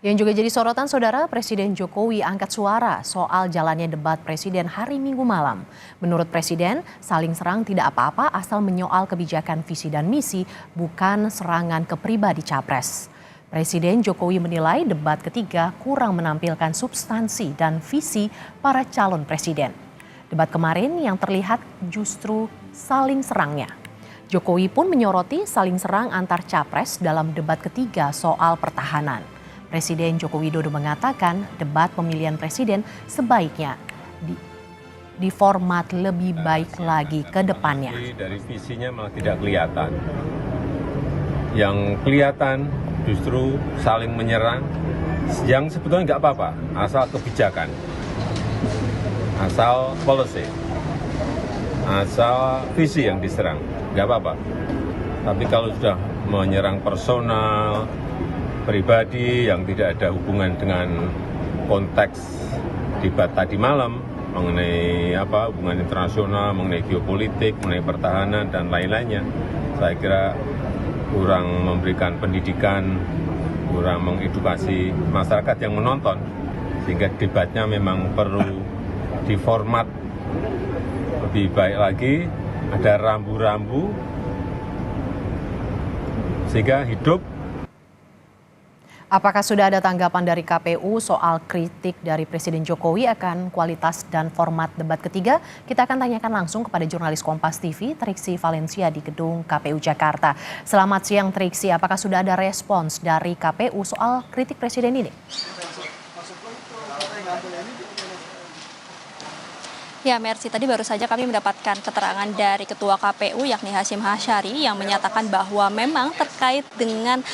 Yang juga jadi sorotan saudara, Presiden Jokowi angkat suara soal jalannya debat Presiden hari Minggu malam. Menurut Presiden, saling serang tidak apa-apa asal menyoal kebijakan visi dan misi, bukan serangan ke pribadi capres. Presiden Jokowi menilai debat ketiga kurang menampilkan substansi dan visi para calon presiden. Debat kemarin yang terlihat justru saling serangnya. Jokowi pun menyoroti saling serang antar capres dalam debat ketiga soal pertahanan. Presiden Joko Widodo mengatakan debat pemilihan presiden sebaiknya di format lebih baik lagi ke depannya. Dari visinya malah tidak kelihatan. Yang kelihatan justru saling menyerang, yang sebetulnya nggak apa-apa, asal kebijakan, asal policy, asal visi yang diserang, nggak apa-apa. Tapi kalau sudah menyerang personal, pribadi yang tidak ada hubungan dengan konteks debat tadi malam mengenai hubungan internasional, mengenai geopolitik, mengenai pertahanan dan lain-lainnya, saya kira kurang memberikan pendidikan, kurang mengedukasi masyarakat yang menonton, sehingga debatnya memang perlu diformat lebih baik lagi, ada rambu-rambu sehingga hidup. Apakah sudah ada tanggapan dari KPU soal kritik dari Presiden Jokowi akan kualitas dan format debat ketiga? Kita akan tanyakan langsung kepada jurnalis Kompas TV, Triksi Valencia di gedung KPU Jakarta. Selamat siang Triksi, apakah sudah ada respons dari KPU soal kritik Presiden ini? Ya, Mercy, tadi baru saja kami mendapatkan keterangan dari Ketua KPU yakni Hasyim Hasyari yang menyatakan bahwa memang terkait dengan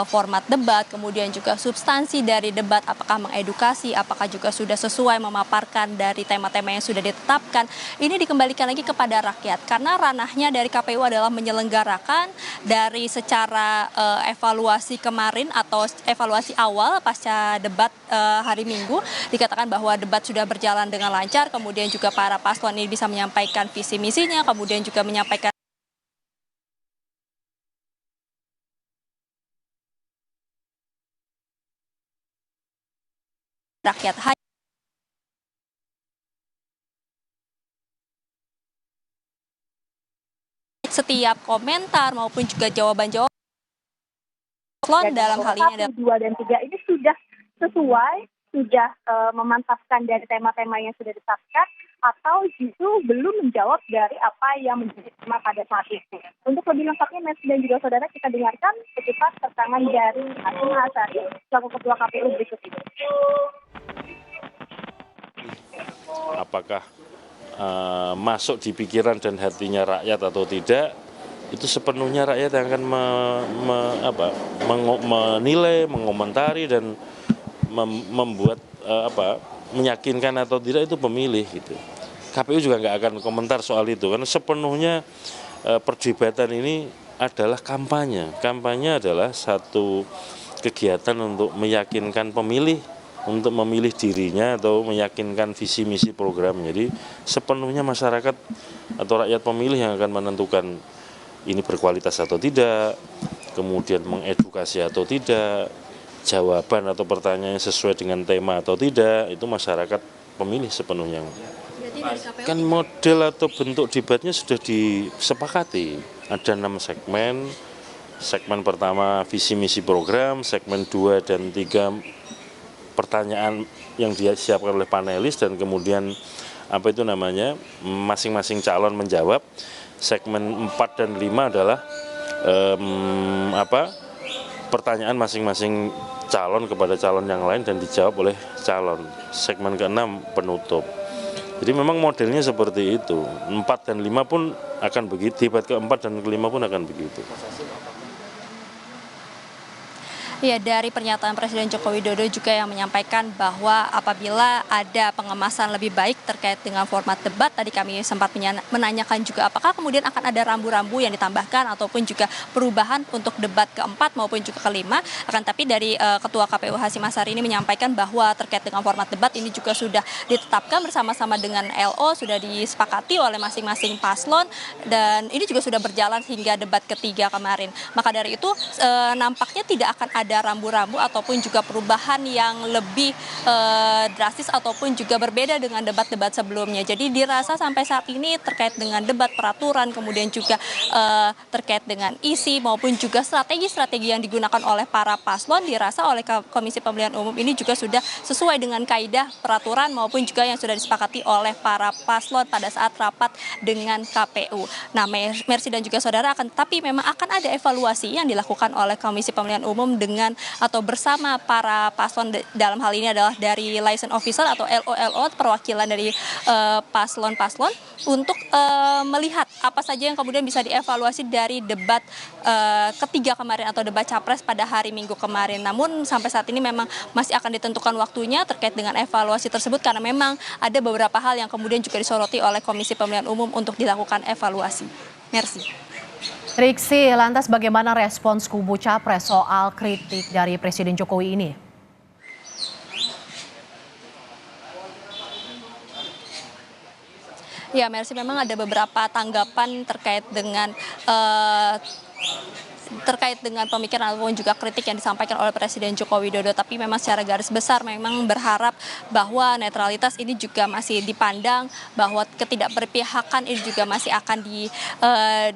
format debat, kemudian juga substansi dari debat, apakah mengedukasi, apakah juga sudah sesuai memaparkan dari tema-tema yang sudah ditetapkan, ini dikembalikan lagi kepada rakyat. Karena ranahnya dari KPU adalah menyelenggarakan dari secara evaluasi kemarin atau evaluasi awal pasca debat hari Minggu, dikatakan bahwa debat sudah berjalan dengan lancar, kemudian juga para paslon ini bisa menyampaikan visi misinya, kemudian juga menyampaikan rakyat. Setiap komentar maupun juga jawaban-jawaban dalam hal ini adalah 2 dan 3 ini sudah sesuai, sudah memantapkan dari tema-tema yang sudah ditetapkan, atau justru belum menjawab dari apa yang menjadi tema pada saat itu. Untuk lebih lengkapnya, Mas dan juga saudara, kita dengarkan ketika keterangan dari Hasyim Hasyari selaku Ketua KPU berikut ini. Apakah masuk di pikiran dan hatinya rakyat atau tidak, itu sepenuhnya rakyat yang akan menilai, mengomentari dan membuat meyakinkan atau tidak itu pemilih gitu. KPU juga nggak akan komentar soal itu karena sepenuhnya perdebatan ini adalah kampanye. Kampanye adalah satu kegiatan untuk meyakinkan pemilih untuk memilih dirinya atau meyakinkan visi misi program. Jadi sepenuhnya masyarakat atau rakyat pemilih yang akan menentukan ini berkualitas atau tidak, kemudian mengedukasi atau tidak, jawaban atau pertanyaan sesuai dengan tema atau tidak, itu masyarakat pemilih sepenuhnya. Kan model atau bentuk debatnya sudah disepakati. Ada 6 segmen. Segmen pertama visi misi program, segmen 2 dan 3 pertanyaan yang disiapkan oleh panelis dan kemudian masing-masing calon menjawab. Segmen 4 dan 5 adalah pertanyaan masing-masing calon kepada calon yang lain dan dijawab oleh calon. Segmen ke-6 penutup. Jadi memang modelnya seperti itu. 4 dan 5 pun akan begitu, debat ke-4 dan ke-5 pun akan begitu. Ya, dari pernyataan Presiden Joko Widodo juga yang menyampaikan bahwa apabila ada pengemasan lebih baik terkait dengan format debat, tadi kami sempat menanyakan juga apakah kemudian akan ada rambu-rambu yang ditambahkan ataupun juga perubahan untuk debat ke-4 maupun juga ke-5. Akan tapi dari Ketua KPU Hasyim Hasyari ini menyampaikan bahwa terkait dengan format debat ini juga sudah ditetapkan bersama-sama dengan LO, sudah disepakati oleh masing-masing paslon dan ini juga sudah berjalan hingga debat ketiga kemarin. Maka dari itu nampaknya tidak akan ada ada rambu-rambu ataupun juga perubahan yang lebih drastis ataupun juga berbeda dengan debat-debat sebelumnya. Jadi dirasa sampai saat ini terkait dengan debat peraturan, kemudian juga terkait dengan isi maupun juga strategi-strategi yang digunakan oleh para paslon, dirasa oleh Komisi Pemilihan Umum ini juga sudah sesuai dengan kaidah peraturan maupun juga yang sudah disepakati oleh para paslon pada saat rapat dengan KPU. Nah, Mercy dan juga saudara, tapi memang akan ada evaluasi yang dilakukan oleh Komisi Pemilihan Umum dengan atau bersama para paslon, dalam hal ini adalah dari license officer atau LOLO, perwakilan dari paslon-paslon, untuk melihat apa saja yang kemudian bisa dievaluasi dari debat ketiga kemarin atau debat capres pada hari Minggu kemarin. Namun sampai saat ini memang masih akan ditentukan waktunya terkait dengan evaluasi tersebut, karena memang ada beberapa hal yang kemudian juga disoroti oleh Komisi Pemilihan Umum untuk dilakukan evaluasi. Merci. Triksi, lantas bagaimana respons kubu Capres soal kritik dari Presiden Jokowi ini? Ya, Mercy, memang ada beberapa tanggapan terkait dengan pemikiran ataupun juga kritik yang disampaikan oleh Presiden Joko Widodo. Tapi memang secara garis besar memang berharap bahwa netralitas ini juga masih dipandang, bahwa ketidakberpihakan ini juga masih akan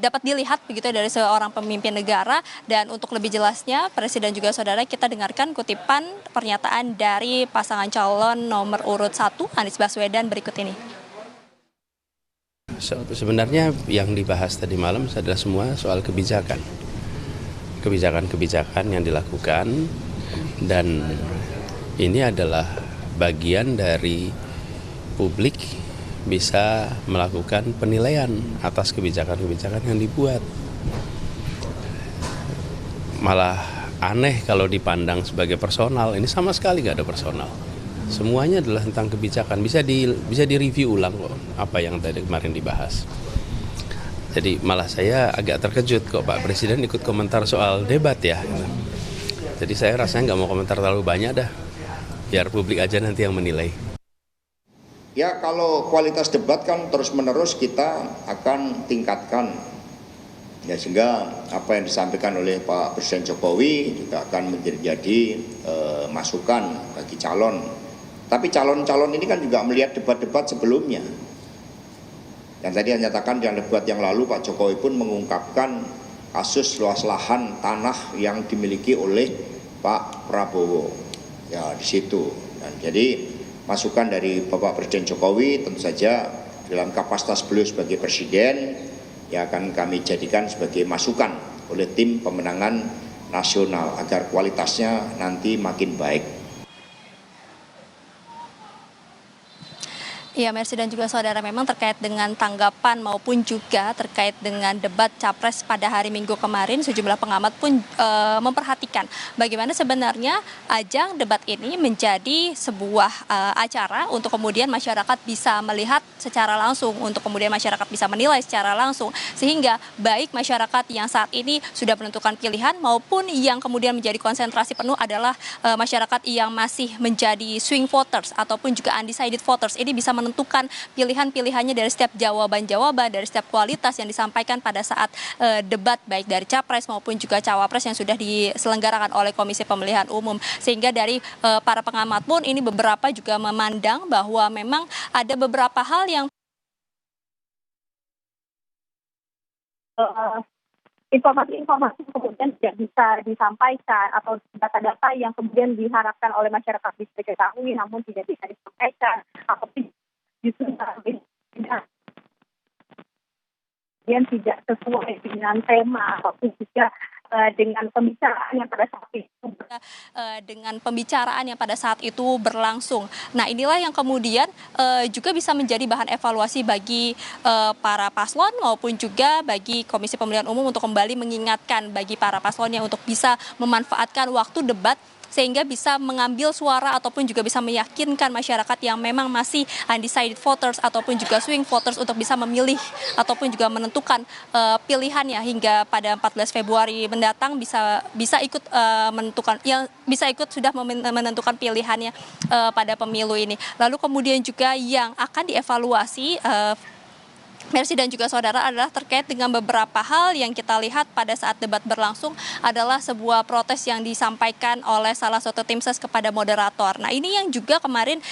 dapat dilihat begitu dari seorang pemimpin negara. Dan untuk lebih jelasnya, Presiden juga saudara, kita dengarkan kutipan pernyataan dari pasangan calon nomor urut 1 Anies Baswedan berikut ini. Sebenarnya yang dibahas tadi malam adalah semua soal kebijakan yang dilakukan, dan ini adalah bagian dari publik bisa melakukan penilaian atas kebijakan-kebijakan yang dibuat. Malah aneh kalau dipandang sebagai personal, ini sama sekali nggak ada personal. Semuanya adalah tentang kebijakan, bisa direview ulang kok apa yang tadi kemarin dibahas. Jadi malah saya agak terkejut kok Pak Presiden ikut komentar soal debat ya. Jadi saya rasanya nggak mau komentar terlalu banyak dah, biar publik aja nanti yang menilai. Ya, kalau kualitas debat kan terus-menerus kita akan tingkatkan. Ya, sehingga apa yang disampaikan oleh Pak Presiden Jokowi juga akan menjadi masukan bagi calon. Tapi calon-calon ini kan juga melihat debat-debat sebelumnya. Yang tadi nyatakan dalam debat yang lalu Pak Jokowi pun mengungkapkan kasus luas lahan tanah yang dimiliki oleh Pak Prabowo. Ya, di situ. Dan jadi masukan dari Bapak Presiden Jokowi tentu saja dalam kapasitas beliau sebagai presiden yang akan kami jadikan sebagai masukan oleh tim pemenangan nasional agar kualitasnya nanti makin baik. Ya, Mercy dan juga saudara, memang terkait dengan tanggapan maupun juga terkait dengan debat capres pada hari Minggu kemarin, sejumlah pengamat pun memperhatikan bagaimana sebenarnya ajang debat ini menjadi sebuah acara untuk kemudian masyarakat bisa melihat secara langsung, untuk kemudian masyarakat bisa menilai secara langsung, sehingga baik masyarakat yang saat ini sudah menentukan pilihan maupun yang kemudian menjadi konsentrasi penuh adalah masyarakat yang masih menjadi swing voters ataupun juga undecided voters, ini bisa menentukan pilihan-pilihannya dari setiap jawaban-jawaban, dari setiap kualitas yang disampaikan pada saat debat, baik dari capres maupun juga cawapres yang sudah diselenggarakan oleh Komisi Pemilihan Umum. Sehingga dari para pengamat pun ini beberapa juga memandang bahwa memang ada beberapa hal yang informasi-informasi kemudian tidak bisa disampaikan atau data-data yang kemudian diharapkan oleh masyarakat bisa diketahui namun tidak bisa disampaikan atau justru tidak sesuai dengan tema ataupun juga dengan pembicaraan yang pada saat itu berlangsung. Nah, inilah yang kemudian juga bisa menjadi bahan evaluasi bagi para paslon maupun juga bagi Komisi Pemilihan Umum untuk kembali mengingatkan bagi para paslonnya untuk bisa memanfaatkan waktu debat sehingga bisa mengambil suara ataupun juga bisa meyakinkan masyarakat yang memang masih undecided voters ataupun juga swing voters untuk bisa memilih ataupun juga menentukan pilihannya hingga pada 14 Februari mendatang bisa ikut sudah menentukan pilihannya pada pemilu ini. Lalu kemudian juga yang akan dievaluasi Mercy dan juga saudara, adalah terkait dengan beberapa hal yang kita lihat pada saat debat berlangsung adalah sebuah protes yang disampaikan oleh salah satu tim ses kepada moderator. Nah, ini yang juga kemarin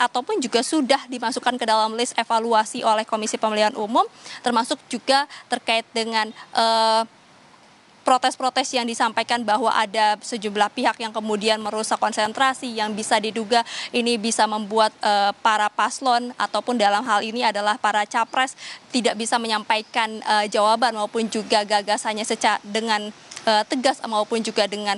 ataupun juga sudah dimasukkan ke dalam list evaluasi oleh Komisi Pemilihan Umum, termasuk juga terkait dengan protes-protes yang disampaikan bahwa ada sejumlah pihak yang kemudian merusak konsentrasi yang bisa diduga ini bisa membuat para paslon ataupun dalam hal ini adalah para capres tidak bisa menyampaikan jawaban maupun juga gagasannya dengan tegas maupun juga dengan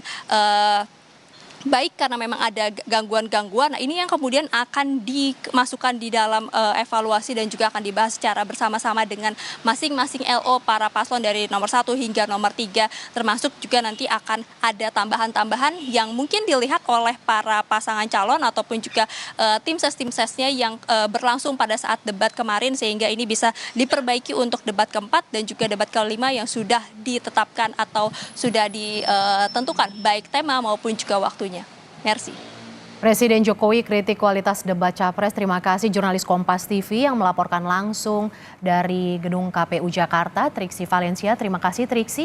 baik karena memang ada gangguan-gangguan. Nah, ini yang kemudian akan dimasukkan di dalam evaluasi dan juga akan dibahas secara bersama-sama dengan masing-masing LO para paslon dari nomor 1 hingga nomor 3, termasuk juga nanti akan ada tambahan-tambahan yang mungkin dilihat oleh para pasangan calon ataupun juga tim sesnya yang berlangsung pada saat debat kemarin, sehingga ini bisa diperbaiki untuk debat keempat dan juga debat kelima yang sudah ditetapkan atau sudah ditentukan baik tema maupun juga waktunya. Mercy. Presiden Jokowi kritik kualitas debat Capres. Terima kasih jurnalis Kompas TV yang melaporkan langsung dari Gedung KPU Jakarta, Triksi Valencia. Terima kasih Triksi.